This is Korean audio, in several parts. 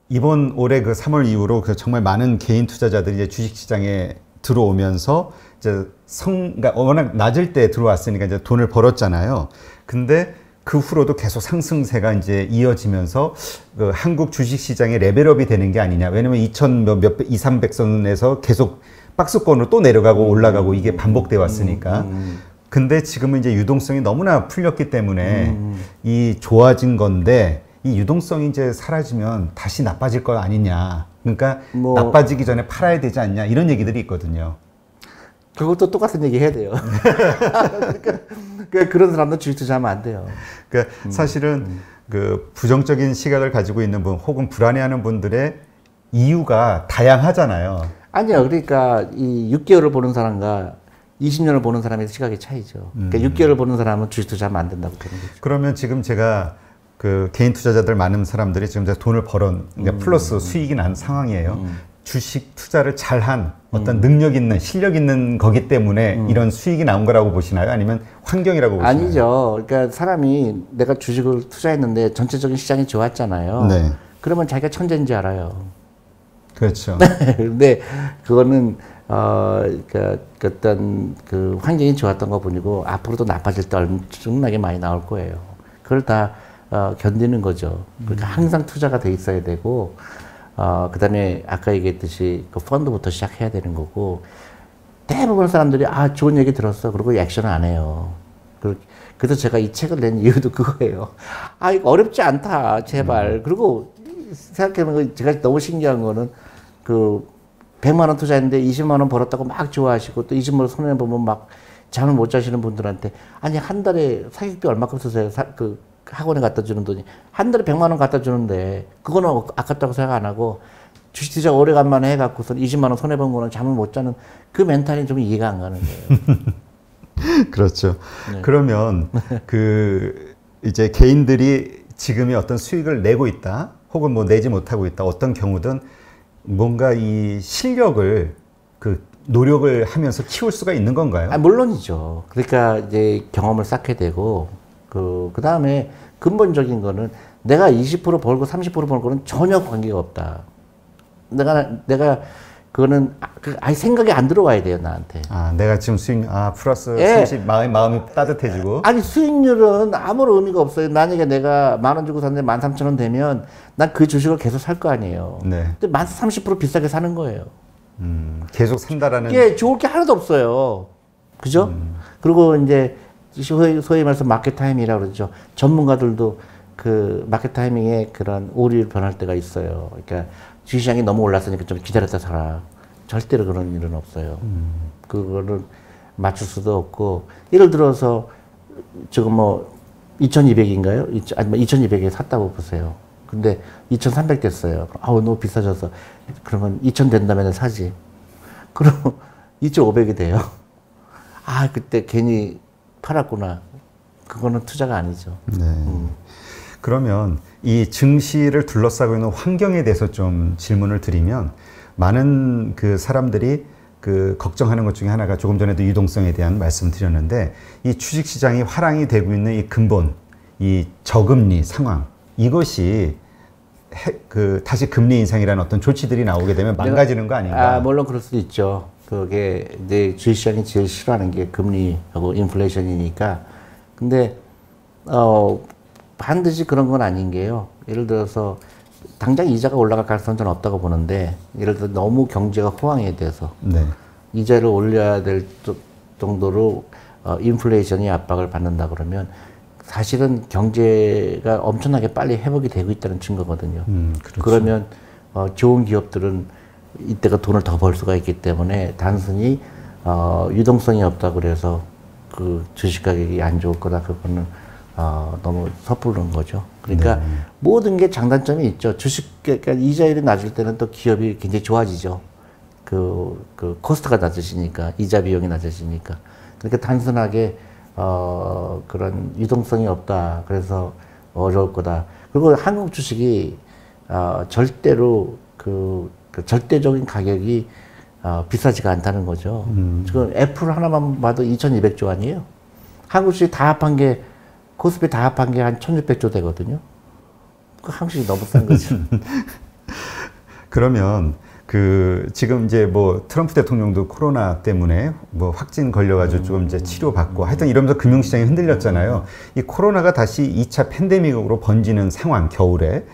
이번 올해 그 3월 이후로 그 정말 많은 개인 투자자들이 이제 주식시장에 들어오면서 이제 그러니까 워낙 낮을 때 들어왔으니까 이제 돈을 벌었잖아요. 근데 그 후로도 계속 상승세가 이제 이어지면서 그 한국 주식시장의 레벨업이 되는 게 아니냐. 왜냐면 2 300선에서 계속 박스권으로 또 내려가고 올라가고 이게 반복돼 왔으니까. 근데 지금은 이제 유동성이 너무나 풀렸기 때문에 이 좋아진 건데 이 유동성이 이제 사라지면 다시 나빠질 거 아니냐. 그러니까 나빠지기 전에 팔아야 되지 않냐. 이런 얘기들이 있거든요. 그것도 똑같은 얘기 해야 돼요. 그러니까 그런 사람도 주식 투자하면 안 돼요. 그러니까 사실은 그 부정적인 시각을 가지고 있는 분 혹은 불안해하는 분들의 이유가 다양하잖아요. 아니요. 그러니까 이 6개월을 보는 사람과 20년을 보는 사람의 시각의 차이죠. 그러니까 6개월을 보는 사람은 주식 투자하면 안 된다고 보는 거죠. 그러면 지금 제가 그 개인 투자자들 많은 사람들이 지금 돈을 벌은 그러니까 플러스 수익이 난 상황이에요. 주식 투자를 잘한 어떤 능력 있는 실력 있는 거기 때문에 이런 수익이 나온 거라고 보시나요? 아니면 환경이라고 보시나요? 아니죠. 그러니까 사람이 내가 주식을 투자했는데 전체적인 시장이 좋았잖아요. 네. 그러면 자기가 천재인지 알아요. 그렇죠. 근데 그거는 그러니까 어떤 그 환경이 좋았던 것 뿐이고 앞으로도 나빠질 때 엄청나게 많이 나올 거예요. 그걸 다 견디는 거죠. 그러니까 항상 투자가 돼 있어야 되고, 그 다음에 아까 얘기했듯이 그 펀드부터 시작해야 되는 거고, 대부분 사람들이 좋은 얘기 들었어. 그리고 액션을 안 해요. 그래서 제가 이 책을 낸 이유도 그거예요. 이거 어렵지 않다. 제발. 그리고 생각해보면 제가 너무 신기한 거는 그 100만 원 투자했는데 20만 원 벌었다고 막 좋아하시고 또 20만 원 손해보면 막 잠을 못 자시는 분들한테 아니 한 달에 사기비 얼마큼 쓰세요? 그 학원에 갖다 주는 돈이 한 달에 100만 원 갖다 주는데 그거는 아깝다고 생각 안 하고 주식 투자 오래간만에 해갖고서 20만 원 손해본 거는 잠을 못 자는 그 멘탈이 좀 이해가 안 가는 거예요. 그렇죠. 네. 그러면 그 이제 개인들이 지금의 어떤 수익을 내고 있다 혹은 뭐 내지 못하고 있다 어떤 경우든 뭔가 이 실력을 그 노력을 하면서 키울 수가 있는 건가요? 물론이죠. 그러니까 이제 경험을 쌓게 되고 그 다음에 근본적인 거는 내가 20% 벌고 30% 벌는 거는 전혀 관계가 없다. 내가 그거는 아예 생각이 안 들어와야 돼요, 나한테. 내가 지금 수익 플러스 30 마음이 따뜻해지고. 아니 수익률은 아무런 의미가 없어요. 만약에 내가 10,000원 주고 샀는데 13,000원 되면 난 그 주식을 계속 살 거 아니에요. 네. 근데 30% 비싸게 사는 거예요. 계속 산다라는. 이게 좋을 게 하나도 없어요. 그죠? 그리고 이제 소위 말해서 마켓 타이밍이라고 그러죠. 전문가들도 그 마켓 타이밍에 그런 오류를 변할 때가 있어요. 그러니까 주시장이 너무 올랐으니까 좀 기다렸다 사라. 절대로 그런 일은 없어요. 그거를 맞출 수도 없고 예를 들어서 지금 뭐 2200인가요? 아니 2200에 샀다고 보세요. 근데 2300 됐어요. 너무 비싸져서 그러면 2000 된다면 사지. 그럼 2500이 돼요. 그때 괜히 팔았구나. 그거는 투자가 아니죠. 네. 그러면 이 증시를 둘러싸고 있는 환경에 대해서 좀 질문을 드리면 많은 그 사람들이 그 걱정하는 것 중에 하나가 조금 전에도 유동성에 대한 말씀 드렸는데 이 주식시장이 화랑이 되고 있는 이 근본, 이 저금리 상황 이것이 다시 금리 인상이라는 어떤 조치들이 나오게 되면 망가지는 거 아닌가? 물론 그럴 수도 있죠. 그게 이제 주식시장이 제일 싫어하는 게 금리하고 인플레이션이니까. 근데 반드시 그런 건 아닌 게요. 예를 들어서 당장 이자가 올라갈 가능성은 저는 없다고 보는데 예를 들어 너무 경제가 호황에 대해서 이자를 올려야 될 정도로 인플레이션이 압박을 받는다 그러면 사실은 경제가 엄청나게 빨리 회복이 되고 있다는 증거거든요. 그렇죠. 그러면 좋은 기업들은 이때가 돈을 더 벌 수가 있기 때문에 단순히 유동성이 없다 그래서 그 주식 가격이 안 좋을 거다 그거는 너무 섣부른 거죠. 그러니까 모든 게 장단점이 있죠. 그러니까 이자율이 낮을 때는 또 기업이 굉장히 좋아지죠. 그 코스트가 낮으시니까 이자 비용이 낮으시니까. 그러니까 단순하게 그런 유동성이 없다. 그래서 어려울 거다. 그리고 한국 주식이 절대로 그 절대적인 가격이 비싸지가 않다는 거죠. 지금 애플 하나만 봐도 2200조 아니에요. 한국 주식 다 합한 게 코스피 다 합한 게 한 1600조 되거든요. 그 한국 주식이 너무 싼 거죠. 그러면 그 지금 이제 뭐 트럼프 대통령도 코로나 때문에 뭐 확진 걸려가지고 조금 이제 치료받고 하여튼 이러면서 금융시장이 흔들렸잖아요. 이 코로나가 다시 2차 팬데믹으로 번지는 상황 겨울에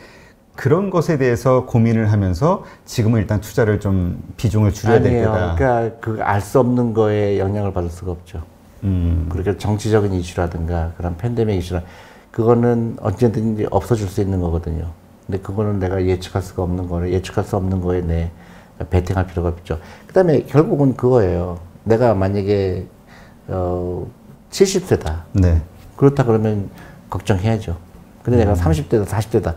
그런 것에 대해서 고민을 하면서 지금은 일단 투자를 좀 비중을 줄여야 될 거다. 그러니까 그 알 수 없는 거에 영향을 받을 수가 없죠. 그렇게 정치적인 이슈라든가 그런 팬데믹 이슈라 그거는 언제든지 없어질 수 있는 거거든요. 근데 그거는 내가 예측할 수가 없는 거를 예측할 수 없는 거에 내 베팅할 필요가 없죠. 그다음에 결국은 그거예요. 내가 만약에 70세다. 네. 그렇다 그러면 걱정해야죠. 근데 내가 30대다, 40대다.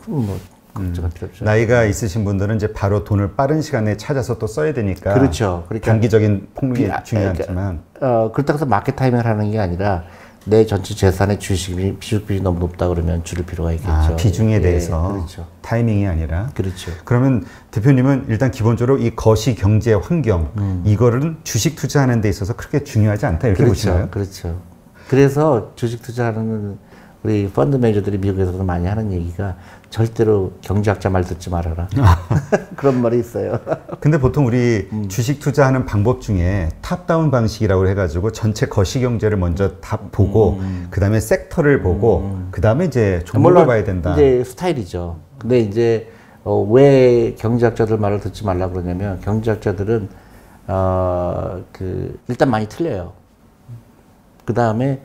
뭐 걱정할 필요 없죠. 나이가 있으신 분들은 이제 바로 돈을 빠른 시간에 찾아서 또 써야 되니까. 그렇죠. 그러니까 단기적인 폭락이 중요하지만. 그렇다고 해서 마켓 타이밍을 하는 게 아니라 내 전체 재산의 주식비율이 너무 높다 그러면 줄일 필요가 있겠죠. 비중에 대해서 그렇죠. 타이밍이 아니라. 그렇죠. 그러면 대표님은 일단 기본적으로 이 거시 경제 환경 이거를 주식 투자하는 데 있어서 그렇게 중요하지 않다 이렇게 보시나요? 그렇죠. 그래서 주식 투자하는 우리 펀드 매니저들이 미국에서도 많이 하는 얘기가 절대로 경제학자 말 듣지 말아라. 그런 말이 있어요. 근데 보통 우리 주식 투자하는 방법 중에 탑다운 방식이라고 해가지고 전체 거시 경제를 먼저 다 보고 그 다음에 섹터를 보고 그 다음에 이제 종목을 봐야 된다. 이제 스타일이죠. 근데 이제 왜 경제학자들 말을 듣지 말라 그러냐면 경제학자들은 일단 많이 틀려요. 그 다음에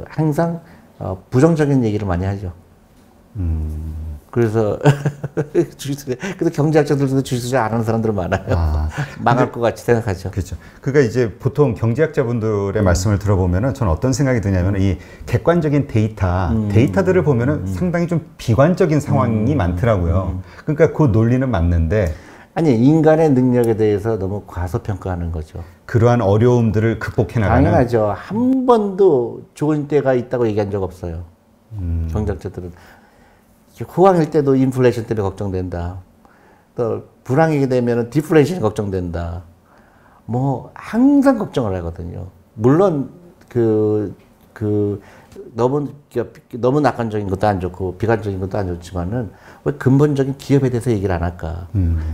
항상 부정적인 얘기를 많이 하죠. 그래서 그래서 경제학자들도 주식투자 안 하는 사람들 많아요. 망할 것 같이 생각하죠. 그렇죠. 그러니까 이제 보통 경제학자분들의 말씀을 들어보면은 저는 어떤 생각이 드냐면은 이 객관적인 데이터들을 보면은 상당히 좀 비관적인 상황이 많더라고요. 그러니까 그 논리는 맞는데. 아니 인간의 능력에 대해서 너무 과소평가하는 거죠. 그러한 어려움들을 극복해 나가는. 당연하죠. 한 번도 좋은 때가 있다고 얘기한 적 없어요. 경제학자들은 호황일 때도 인플레이션 때문에 걱정된다. 또 불황이게 되면 디플레이션이 걱정된다. 뭐 항상 걱정을 하거든요. 물론 너무 낙관적인 것도 안 좋고 비관적인 것도 안 좋지만은 왜 근본적인 기업에 대해서 얘기를 안 할까?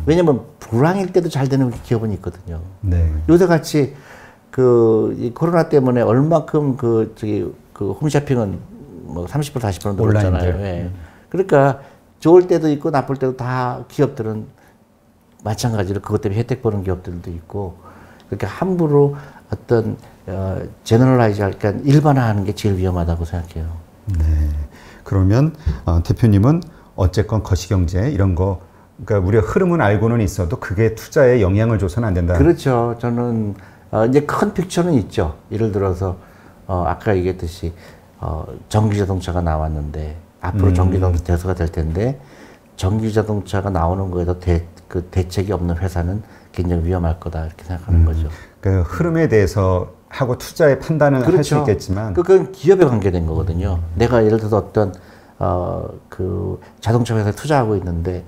왜냐면 불황일 때도 잘 되는 기업은 있거든요. 네. 요새 같이 이 코로나 때문에 얼마큼 홈쇼핑은 뭐 30% 40% 늘었잖아요. 예. 그러니까 좋을 때도 있고 나쁠 때도 다 기업들은 마찬가지로 그것 때문에 혜택 보는 기업들도 있고 그러니까 함부로 어떤 제너럴라이즈 그러니까 일반화하는 게 제일 위험하다고 생각해요. 네. 그러면 대표님은 어쨌건 거시경제 이런 거 그러니까 우리가 흐름은 알고는 있어도 그게 투자에 영향을 줘서는 안 된다. 그렇죠. 저는 이제 큰 픽처는 있죠. 예를 들어서 아까 얘기했듯이 전기자동차가 나왔는데 앞으로 전기자동차 대세가 될 텐데 전기자동차가 나오는 거에도 대책이 없는 회사는 굉장히 위험할 거다 이렇게 생각하는 거죠. 그 흐름에 대해서 하고 투자의 판단은 할 수 있겠지만 그건 기업에 관계된 거거든요. 내가 예를 들어서 어떤 자동차 회사에 투자하고 있는데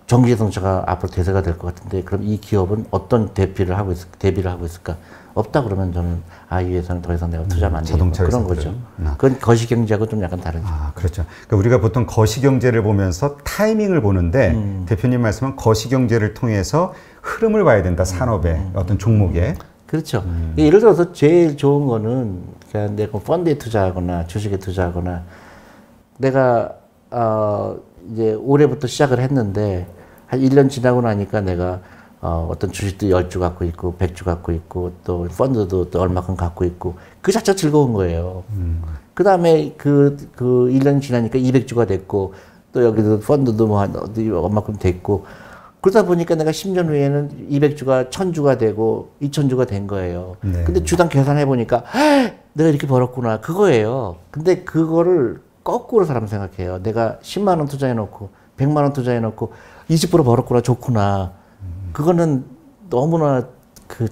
전기자동차가 앞으로 대세가 될 것 같은데 그럼 이 기업은 어떤 대비를 하고 있을까? 없다 그러면 저는 이 회사는 더 이상 내가 투자하면 안 되고 그런 거죠. 그건 거시경제하고 좀 약간 다르죠. 그렇죠. 그러니까 우리가 보통 거시경제를 보면서 타이밍을 보는데 대표님 말씀은 거시경제를 통해서 흐름을 봐야 된다. 산업의 어떤 종목에. 그렇죠. 예를 들어서 제일 좋은 거는 그냥 내가 펀드에 투자하거나 주식에 투자하거나 내가 이제 올해부터 시작을 했는데 한 1년 지나고 나니까 내가 어떤 주식도 10주 갖고 있고 100주 갖고 있고 또 펀드도 또 얼마큼 갖고 있고 그 자체가 즐거운 거예요. 그 다음에 그 1년 지나니까 200주가 됐고 또 여기도 펀드도 뭐 얼마큼 됐고 그러다 보니까 내가 10년 후에는 200주가 1000주가 되고 2000주가 된 거예요. 네. 근데 주당 계산해 보니까 내가 이렇게 벌었구나 그거예요. 근데 그거를 거꾸로 사람 생각해요. 내가 10만 원 투자해 놓고 100만 원 투자해 놓고 20% 벌었구나 좋구나. 그거는 너무나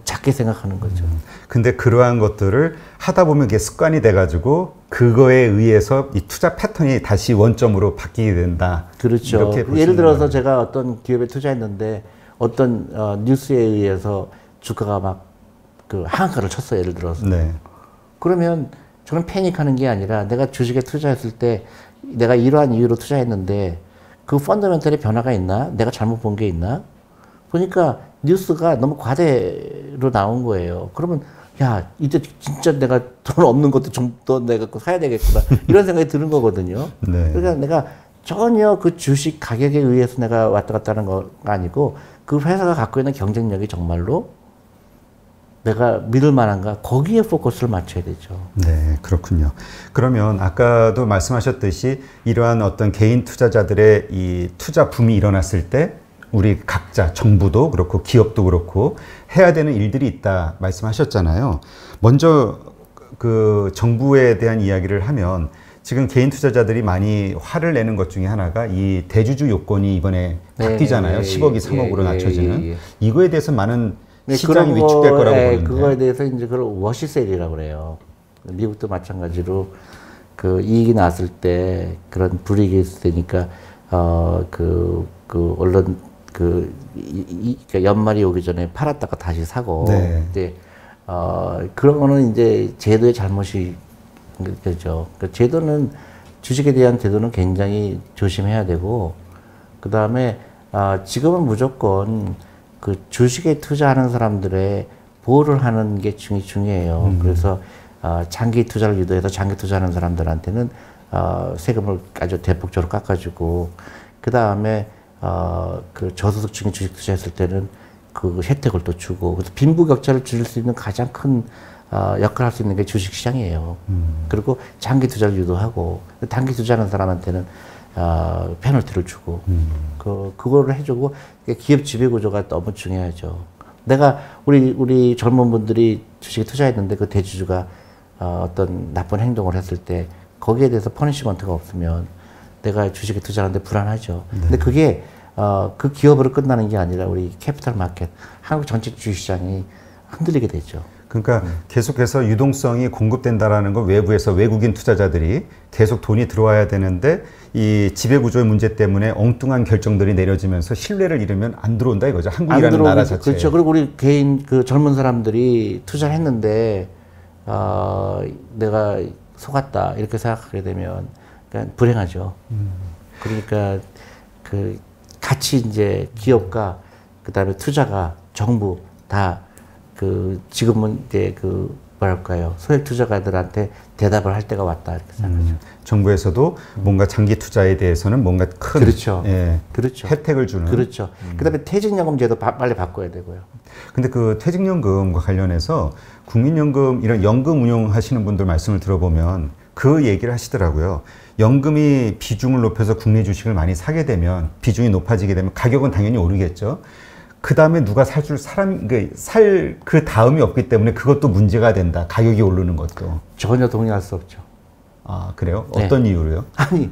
작게 생각하는 거죠. 근데 그러한 것들을 하다 보면 그게 습관이 돼가지고 그거에 의해서 이 투자 패턴이 다시 원점으로 바뀌게 된다. 그렇죠. 예를 들어서 제가 어떤 기업에 투자했는데 어떤 뉴스에 의해서 주가가 막 하한가를 쳤어요. 예를 들어서. 네. 그러면 저는 패닉하는 게 아니라 내가 주식에 투자했을 때 내가 이러한 이유로 투자했는데 그 펀더멘털의 변화가 있나? 내가 잘못 본 게 있나? 보니까 뉴스가 너무 과대로 나온 거예요. 그러면 야, 이제 진짜 내가 돈 없는 것도 좀 더 내가 사야 되겠구나. 이런 생각이 드는 거거든요. 네. 그러니까 내가 전혀 그 주식 가격에 의해서 내가 왔다 갔다 하는 거 아니고 그 회사가 갖고 있는 경쟁력이 정말로 내가 믿을 만한가? 거기에 포커스를 맞춰야 되죠. 네, 그렇군요. 그러면 아까도 말씀하셨듯이 이러한 어떤 개인 투자자들의 이 투자 붐이 일어났을 때 우리 각자 정부도 그렇고 기업도 그렇고 해야 되는 일들이 있다 말씀하셨잖아요. 먼저 그 정부에 대한 이야기를 하면 지금 개인 투자자들이 많이 화를 내는 것 중에 하나가 이 대주주 요건이 이번에 바뀌잖아요. 10억이 3억으로 낮춰지는. 이거에 대해서 많은 시장이 위축될 거라고 보는데. 그거에 대해서 이제 그걸 워시셀이라고 그래요. 미국도 마찬가지로 그 이익이 났을 때 그런 불이익이 있을 테니까 언론 그러니까 연말이 오기 전에 팔았다가 다시 사고. 네. 이제 그런 거는 이제 제도의 잘못이 그죠. 그 제도는 주식에 대한 제도는 굉장히 조심해야 되고 그 다음에 지금은 무조건 그 주식에 투자하는 사람들의 보호를 하는 게 중요해요. 그래서 장기 투자를 유도해서 장기 투자하는 사람들한테는 세금을 아주 대폭적으로 깎아주고 그 다음에 그 저소득층이 주식 투자했을 때는 그 혜택을 또 주고 그래서 빈부격차를 줄일 수 있는 가장 큰 역할을 할 수 있는 게 주식시장이에요. 그리고 장기 투자를 유도하고 단기 투자하는 사람한테는 페널티를 주고 그거를 해주고 기업 지배구조가 너무 중요하죠. 내가 우리 젊은 분들이 주식에 투자했는데 그 대주주가 어떤 나쁜 행동을 했을 때 거기에 대해서 퍼니시먼트가 없으면 내가 주식에 투자하는데 불안하죠. 근데 그게 그 기업으로 끝나는 게 아니라 우리 캐피탈 마켓, 한국 전체 주식시장이 흔들리게 되죠. 그러니까 계속해서 유동성이 공급된다라는 건 외부에서 외국인 투자자들이 계속 돈이 들어와야 되는데 이 지배구조의 문제 때문에 엉뚱한 결정들이 내려지면서 신뢰를 잃으면 안 들어온다 이거죠. 한국이라는 나라 자체에. 그렇죠. 그리고 우리 개인 그 젊은 사람들이 투자를 했는데 내가 속았다 이렇게 생각하게 되면 그러니까 불행하죠. 그러니까 그 같이 이제 기업과 그다음에 투자가 정부 다 그 지금은 이제 그 뭐랄까요 소액 투자가들한테 대답을 할 때가 왔다 이렇게 생각하죠. 정부에서도 뭔가 장기 투자에 대해서는 뭔가 큰 그렇죠. 예, 그렇죠. 혜택을 주는. 그렇죠. 그다음에 퇴직연금 제도 빨리 바꿔야 되고요. 근데 그 퇴직연금과 관련해서 국민연금 이런 연금 운용하시는 분들 말씀을 들어보면 그 얘기를 하시더라고요. 연금이 비중을 높여서 국내 주식을 많이 사게 되면 비중이 높아지게 되면 가격은 당연히 오르겠죠. 그 다음에 누가 사줄 사람, 살 그 다음이 없기 때문에 그것도 문제가 된다. 가격이 오르는 것도. 전혀 동의할 수 없죠. 아, 그래요? 네. 어떤 이유로요? 아니,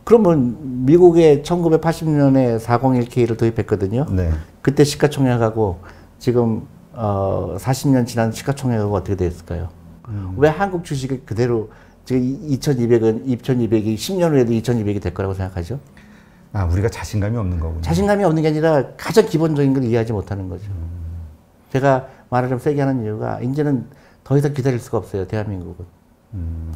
그러면 미국에 1980년에 401K를 도입했거든요. 네. 그때 시가총액하고 지금 40년 지난 시가총액하고 어떻게 됐을까요? 왜 한국 주식이 그대로 지금 2200이 10년 후에도 2200이 될 거라고 생각하죠? 아, 우리가 자신감이 없는 거군요. 자신감이 없는 게 아니라 가장 기본적인 걸 이해하지 못하는 거죠. 제가 말을 좀 세게 하는 이유가 이제는 더 이상 기다릴 수가 없어요. 대한민국은.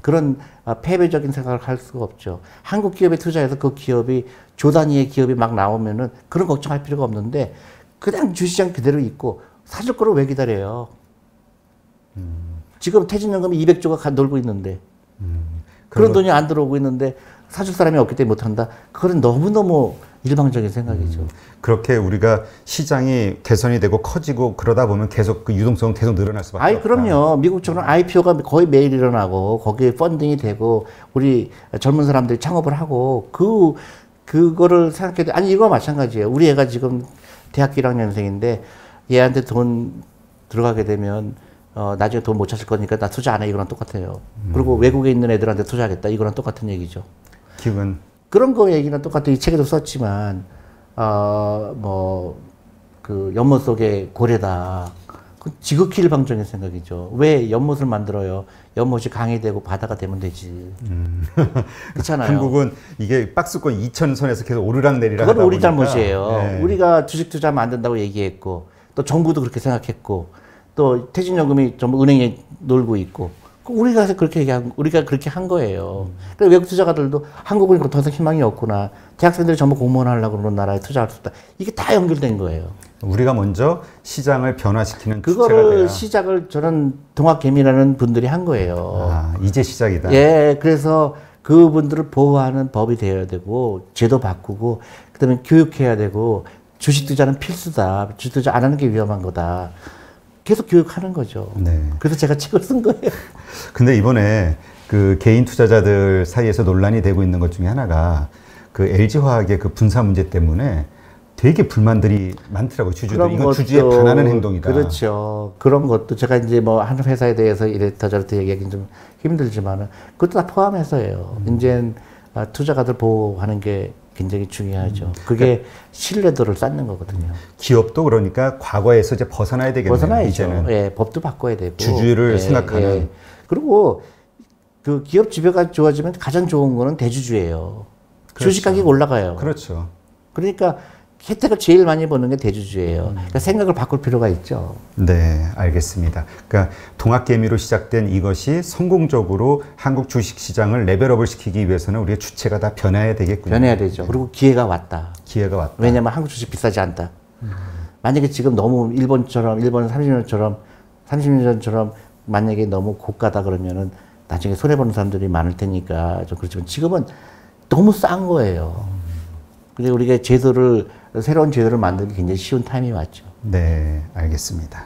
그런 패배적인 생각을 할 수가 없죠. 한국 기업에 투자해서 그 기업이 조 단위의 기업이 막 나오면은 그런 걱정할 필요가 없는데 그냥 주시장 그대로 있고 사줄 거를 왜 기다려요? 지금 퇴직연금이 200조가 놀고 있는데 그런 돈이 안 들어오고 있는데 사줄 사람이 없기 때문에 못한다. 그건 너무너무 일방적인 생각이죠. 그렇게 우리가 시장이 개선이 되고 커지고 그러다 보면 계속 그 유동성은 계속 늘어날 수밖에 없다. 그럼요. 미국처럼 IPO가 거의 매일 일어나고 거기에 펀딩이 되고 우리 젊은 사람들이 창업을 하고 그거를 생각해도 아니 이거 마찬가지예요. 우리 애가 지금 대학교 1학년생인데 얘한테 돈 들어가게 되면 나중에 돈 못 찾을 거니까 나 투자 안 해. 이거랑 똑같아요. 그리고 외국에 있는 애들한테 투자하겠다. 이거랑 똑같은 얘기죠. 기분. 그런 거 얘기는 똑같아. 이 책에도 썼지만, 그 연못 속의 고래다. 그 지극히 일방적인 생각이죠. 왜 연못을 만들어요? 연못이 강이 되고 바다가 되면 되지. 그렇잖아요. 한국은 이게 박스권 2,000선에서 계속 오르락내리락 그건 하다 우리 보니까. 잘못이에요. 네. 우리가 주식 투자하면 안 된다고 얘기했고, 또 정부도 그렇게 생각했고, 또 퇴직연금이 전부 은행에 놀고 있고, 우리가 그렇게 한 거예요. 그래서 외국 투자가들도 한국은 더 이상 희망이 없구나. 대학생들이 전부 공무원 하려고 그러는 나라에 투자할 수 없다. 이게 다 연결된 거예요. 우리가 먼저 시장을 변화시키는 그거를 시작을 저는 동학개미라는 분들이 한 거예요. 아, 이제 시작이다. 예, 그래서 그분들을 보호하는 법이 되어야 되고 제도 바꾸고 그다음에 교육해야 되고 주식 투자는 필수다. 주식 투자 안 하는 게 위험한 거다. 계속 교육하는 거죠. 네. 그래서 제가 책을 쓴 거예요. 근데 이번에 그 개인 투자자들 사이에서 논란이 되고 있는 것 중에 하나가 그 LG화학의 그 분사 문제 때문에 되게 불만들이 많더라고요. 주주들. 이건 주주에 반하는 행동이다. 그렇죠. 그런 것도 제가 이제 뭐 한 회사에 대해서 이랬다 저랬다 얘기하기는 좀 힘들지만은 그것도 다 포함해서예요. 이제 투자가들 보호하는 게 굉장히 중요하죠. 그게 신뢰도를 쌓는 거거든요. 기업도 그러니까 과거에서 이제 벗어나야 되겠네요. 벗어나야죠. 이제는. 예, 법도 바꿔야 되고. 주주를 생각하는. 예. 그리고 그 기업 지배가 좋아지면 가장 좋은 거는 대주주예요. 그렇죠. 주식 가격이 올라가요. 그렇죠. 그러니까 혜택을 제일 많이 보는 게 대주주예요. 그러니까 생각을 바꿀 필요가 있죠. 네, 알겠습니다. 그러니까 동학개미로 시작된 이것이 성공적으로 한국 주식시장을 레벨업을 시키기 위해서는 우리의 주체가 다 변해야 되겠군요. 변해야 되죠. 그리고 기회가 왔다. 기회가 왔다. 왜냐하면 한국 주식 비싸지 않다. 만약에 지금 너무 일본 30년 전처럼 만약에 너무 고가다 그러면은 나중에 손해보는 사람들이 많을 테니까 좀 그렇지만 지금은 너무 싼 거예요. 근데 우리가 새로운 제도를 만들기 굉장히 쉬운 타임이 왔죠. 네, 알겠습니다.